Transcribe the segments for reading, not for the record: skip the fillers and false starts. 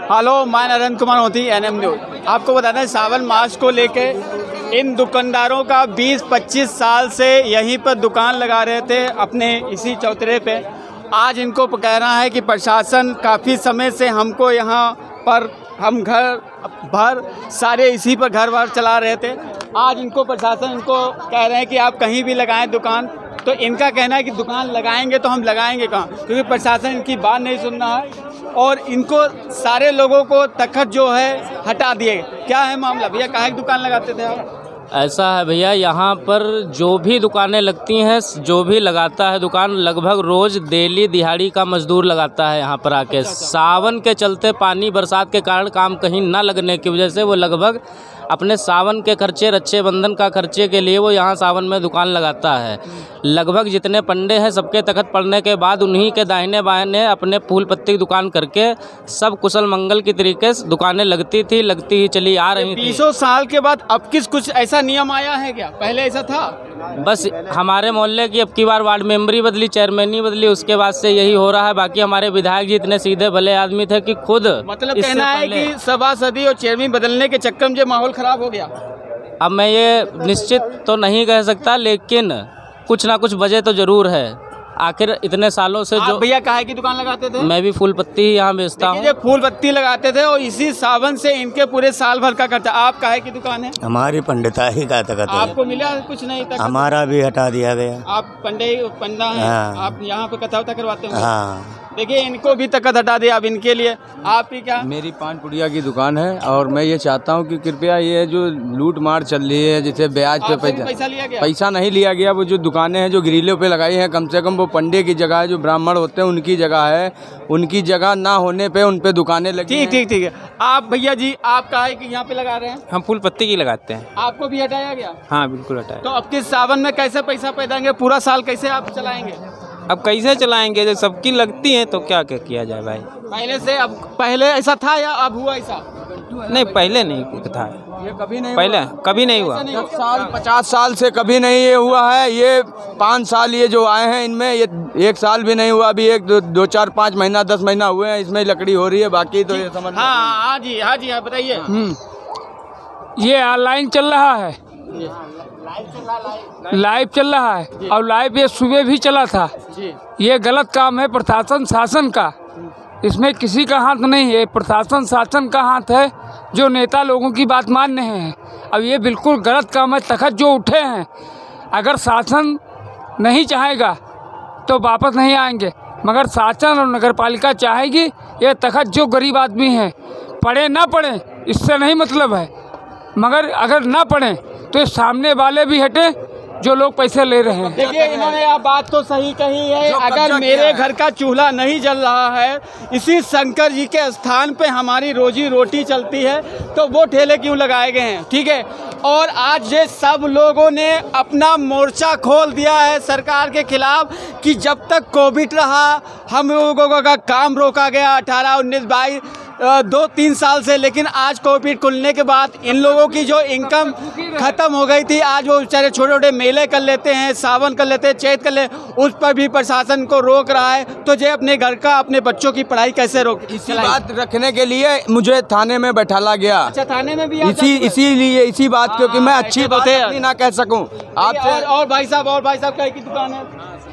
Hello, मैं नरेंद्र कुमार मोती, NM news. आपको बताना है, सावन मास को लेके इन दुकानदारों का 20-25 साल से यहीं पर दुकान लगा रहे थे अपने इसी चौतरे पे। आज इनको कहना है कि प्रशासन काफ़ी समय से हमको यहाँ पर हम घर भर सारे इसी पर घर भर चला रहे थे। आज इनको प्रशासन इनको कह रहे हैं कि आप कहीं भी लगाएं दुकान, तो इनका कहना है कि दुकान लगाएंगे तो हम लगाएंगे कहाँ, क्योंकि प्रशासन इनकी बात नहीं सुन रहा है और इनको सारे लोगों को तखत जो है हटा दिए। क्या है मामला भैया, काहे की दुकान लगाते थे आप? ऐसा है भैया, यहाँ पर जो भी दुकानें लगती हैं, जो भी लगाता है दुकान, लगभग रोज़ डेली दिहाड़ी का मजदूर लगाता है यहाँ पर आके। सावन के चलते पानी बरसात के कारण काम कहीं ना लगने की वजह से वो लगभग अपने सावन के खर्चे, रक्षाबंधन का खर्चे के लिए वो यहाँ सावन में दुकान लगाता है। लगभग जितने पंडे हैं सबके तखत पड़ने के बाद उन्हीं के दाहिने बाहिने अपने फूल पत्ती की दुकान करके सब कुशल मंगल की तरीके से दुकानें लगती ही चली आ रही थी। 20 साल के बाद अब कुछ ऐसा नियम आया है क्या? पहले ऐसा था? बस हमारे मोहल्ले की अब की बार वार्ड मेंबरी बदली, चेयरमैनी बदली, उसके बाद से यही हो रहा है। बाकी हमारे विधायक जी इतने सीधे भले आदमी थे कि खुद मतलब कहना है कि सभासदी और चेयरमैन बदलने के चक्कर में जो माहौल खराब हो गया। अब मैं ये निश्चित तो नहीं कह सकता, लेकिन कुछ ना कुछ वजह तो ज़रूर है। आखिर इतने सालों से जो भैया काहे की दुकान लगाते थे? मैं भी फूल पत्ती ही यहाँ बेचता हूँ। फूल पत्ती लगाते थे और इसी सावन से इनके पूरे साल भर का खर्चा। आप काहे की दुकान है? हमारी पंडिताई का तखत है। आपको मिला कुछ नहीं तक? हमारा भी हटा दिया गया। आप पंडा हैं? हाँ। आप यहाँ पे कथा करवाते हैं? हाँ। देखिए, इनको भी तखत हटा दिया। अब इनके लिए आप ही क्या? मेरी पान पुड़िया की दुकान है और मैं ये चाहता हूँ कि कृपया ये जो लूट मार चल रही है, जैसे ब्याज पे पैसा लिया गया? पैसा नहीं लिया गया। वो जो दुकानें हैं जो ग्रिलों पे लगाई हैं, कम से कम वो पंडे की जगह है, जो ब्राह्मण होते हैं उनकी जगह है। उनकी जगह ना होने पे उन पे दुकानें लगी। ठीक है। आप भैया जी, आप काहे की यहाँ पे लगा रहे हैं? हम फूल पत्ती की लगाते हैं। आपको भी हटाया गया? हाँ बिल्कुल हटाया। तो अब किस सावन में कैसे पैसा पैदाएंगे? पूरा साल कैसे आप चलाएंगे? अब कैसे चलाएंगे, जब सबकी लगती हैं तो क्या किया जाए भाई। पहले से अब पहले ऐसा था या अब हुआ ऐसा? नहीं, पहले नहीं था ये कभी नहीं, पहले कभी नहीं हुआ। 10 साल 50 साल से कभी नहीं ये हुआ है। ये 5 साल ये जो आए हैं इनमें ये 1 साल भी नहीं हुआ। अभी 1 2 4 5 महीना 10 महीना हुए हैं, इसमें लकड़ी हो रही है। बाकी तो ये समझ। हाँ जी, बताइए। ये ऑनलाइन चल रहा है, लाइव चल रहा है और लाइव ये सुबह भी चला था। ये गलत काम है प्रशासन शासन का, इसमें किसी का हाथ नहीं है। प्रशासन शासन का हाथ है जो नेता लोगों की बात मान रहे हैं। अब ये बिल्कुल गलत काम है। तखत जो उठे हैं, अगर शासन नहीं चाहेगा तो वापस नहीं आएंगे, मगर शासन और नगरपालिका चाहेगी। ये तखत जो गरीब आदमी हैं, पढ़े ना पढ़े इससे नहीं मतलब है, मगर अगर ना पढ़े तो सामने वाले भी हटे जो लोग पैसे ले रहे हैं। देखिए, इन्होंने यह बात तो सही कही है। अगर मेरे घर का चूल्हा नहीं जल रहा है, इसी शंकर जी के स्थान पे हमारी रोजी रोटी चलती है, तो वो ठेले क्यों लगाए गए हैं? ठीक है। और आज ये सब लोगों ने अपना मोर्चा खोल दिया है सरकार के खिलाफ कि जब तक कोविड रहा हम लोगों का काम रोका गया 18, 19, 22 2-3 साल से। लेकिन आज कोविड खुलने के बाद इन लोगों की जो इनकम ख़त्म हो गई थी, आज वो बेचारे छोटे छोटे मेले कर लेते हैं, सावन कर लेते हैं, चैत कर ले, उस पर भी प्रशासन को रोक रहा है। तो जो अपने घर का, अपने बच्चों की पढ़ाई कैसे रोक? इसी बात रखने के लिए मुझे थाने में बैठाला गया। अच्छा, थाने में भी इसीलिए इसी बात, क्योंकि मैं अच्छी बात ना कह सकूं आपसे। और भाई साहब कहीं की दुकान है?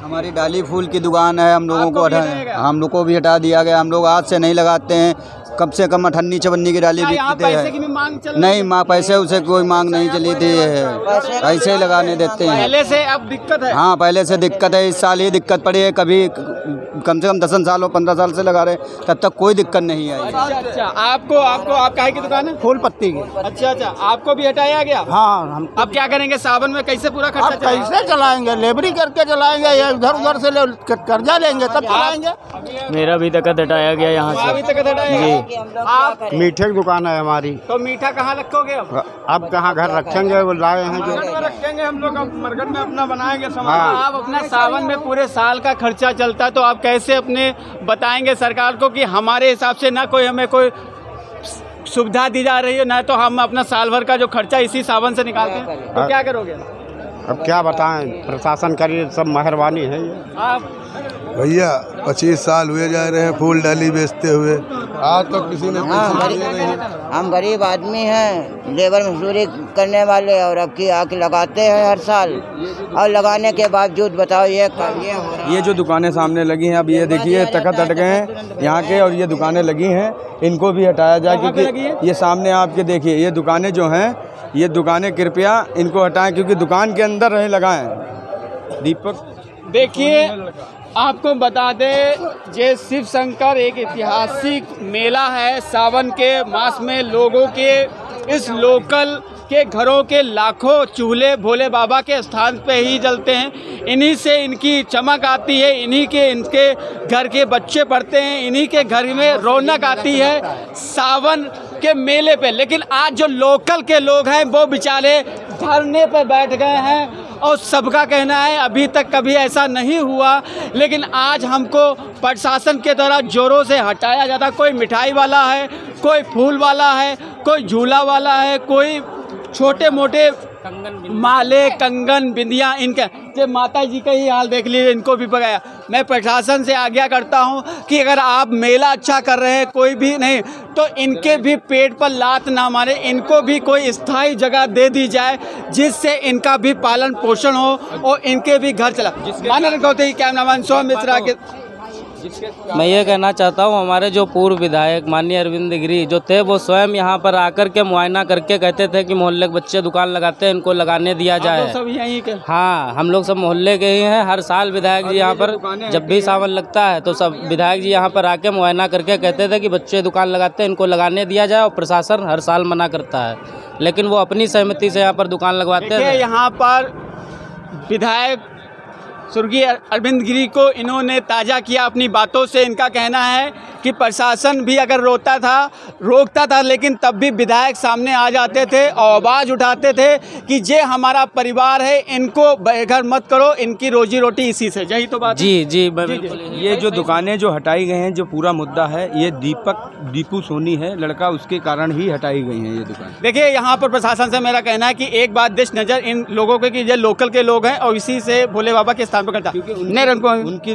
हमारी डाली फूल की दुकान है। हम लोगों को भी हटा दिया गया। हम लोग आज से नहीं लगाते हैं। कम से कम 58 54 की डाली बिकते हैं। नहीं माँ, पैसे उसे कोई मांग नहीं चली थी, ऐसे लगाने देते हैं। पहले से अब दिक्कत है? हाँ, पहले से दिक्कत है। इस साल ही दिक्कत पड़ी है। कभी कम से कम 10 साल और 15 साल से लगा रहे, तब तक कोई दिक्कत नहीं आई। अच्छा, आपको आप काहे की दुकान है? फूल पत्ती की। अच्छा, आपको भी हटाया गया? हाँ। हम अब क्या करेंगे सावन में? कैसे पूरा खर्चा कैसे चलाएंगे? लेबरी करके चलाएंगे या उधर से कर्जा लेंगे तब चलाएंगे। मेरा भी तखत हटाया गया यहाँ से। अभी तक हटाया? आप मीठे की दुकान है हमारी। तो मीठा कहाँ रखोगे? अब कहाँ घर रखेंगे? वो लाए हैं जो रखेंगे हम लोग, मरघट में अपना बनाएंगे सामान। आप अपना सावन में पूरे साल का खर्चा चलता है, तो आप कैसे अपने बताएंगे सरकार को कि हमारे हिसाब से ना कोई हमें कोई सुविधा दी जा रही है, ना तो हम अपना साल भर का जो खर्चा इसी सावन से निकालते हैं, तो क्या करोगे? अब क्या बताएं, प्रशासन करिए, सब मेहरबानी है। आप भैया 25 साल हुए जा रहे हैं फूल डाली बेचते हुए, आज तो किसी ने हम गरीब आदमी हैं, लेबर मजदूरी करने वाले, और अब की आके लगाते हैं हर साल, और लगाने के बावजूद बताओ ये हो रहा है। ये जो दुकानें सामने लगी हैं, अब ये देखिए तखत अटके हैं यहाँ के, और ये दुकानें लगी हैं, इनको भी हटाया जाए, क्योंकि ये सामने आपके देखिए ये दुकानें जो हैं, ये दुकानें कृपया इनको हटाएं, क्योंकि दुकान के अंदर रहे लगाएं। दीपक देखिए, आपको बता दें, ये शिव शंकर एक ऐतिहासिक मेला है। सावन के मास में लोगों के इस लोकल के घरों के लाखों चूल्हे भोले बाबा के स्थान पे ही जलते हैं। इन्हीं से इनकी चमक आती है, इन्हीं के इनके घर के बच्चे पढ़ते हैं, इन्हीं के घर में रौनक आती है सावन के मेले पे। लेकिन आज जो लोकल के लोग हैं वो बेचारे धरने पे बैठ गए हैं, और सबका कहना है अभी तक कभी ऐसा नहीं हुआ, लेकिन आज हमको प्रशासन के द्वारा जोरों से हटाया जाता। कोई मिठाई वाला है, कोई फूल वाला है, कोई झूला वाला है, कोई छोटे मोटे माले कंगन बिंदियाँ, इनका जो माता जी का ही हाल देख लीजिए, इनको भी पकाया। मैं प्रशासन से आज्ञा करता हूं कि अगर आप मेला अच्छा कर रहे हैं, कोई भी नहीं, तो इनके भी पेट पर लात ना मारे, इनको भी कोई स्थायी जगह दे दी जाए जिससे इनका भी पालन पोषण हो और इनके भी घर चला। माननीय गौतम कैमरामैन सोम मिश्रा के मैं ये कहना चाहता हूँ, हमारे जो पूर्व विधायक माननीय अरविंद गिरी जो थे, वो स्वयं यहाँ पर आकर के मुआयना करके कहते थे कि मोहल्ले के बच्चे दुकान लगाते हैं, इनको लगाने दिया जाए। सब यहीं के? हाँ, हम लोग सब मोहल्ले के ही हैं। हर साल विधायक जी यहाँ पर जब भी सावन लगता है तो सब विधायक जी यहाँ पर आके मुआयना करके कहते थे कि बच्चे दुकान लगाते हैं, इनको लगाने दिया जाए, और प्रशासन हर साल मना करता है, लेकिन वो अपनी सहमति से यहाँ पर दुकान लगवाते हैं। यहाँ पर विधायक स्वर्गीय अरविंद गिरी को इन्होंने ताज़ा किया अपनी बातों से। इनका कहना है कि प्रशासन भी अगर रोकता था, लेकिन तब भी विधायक सामने आ जाते थे और आवाज़ उठाते थे कि ये हमारा परिवार है, इनको बेघर मत करो, इनकी रोजी रोटी इसी से। यही तो बात। जी, ये जो दुकानें जो हटाई गई हैं, जो पूरा मुद्दा है, ये दीपू सोनी है लड़का, उसके कारण ही हटाई गई हैं ये दुकान। देखिए, यहाँ पर प्रशासन से मेरा कहना है कि एक बात दिश नज़र इन लोगों के कि ये लोकल के लोग हैं और इसी से भोले बाबा के स्थान पर करता है, क्योंकि उनकी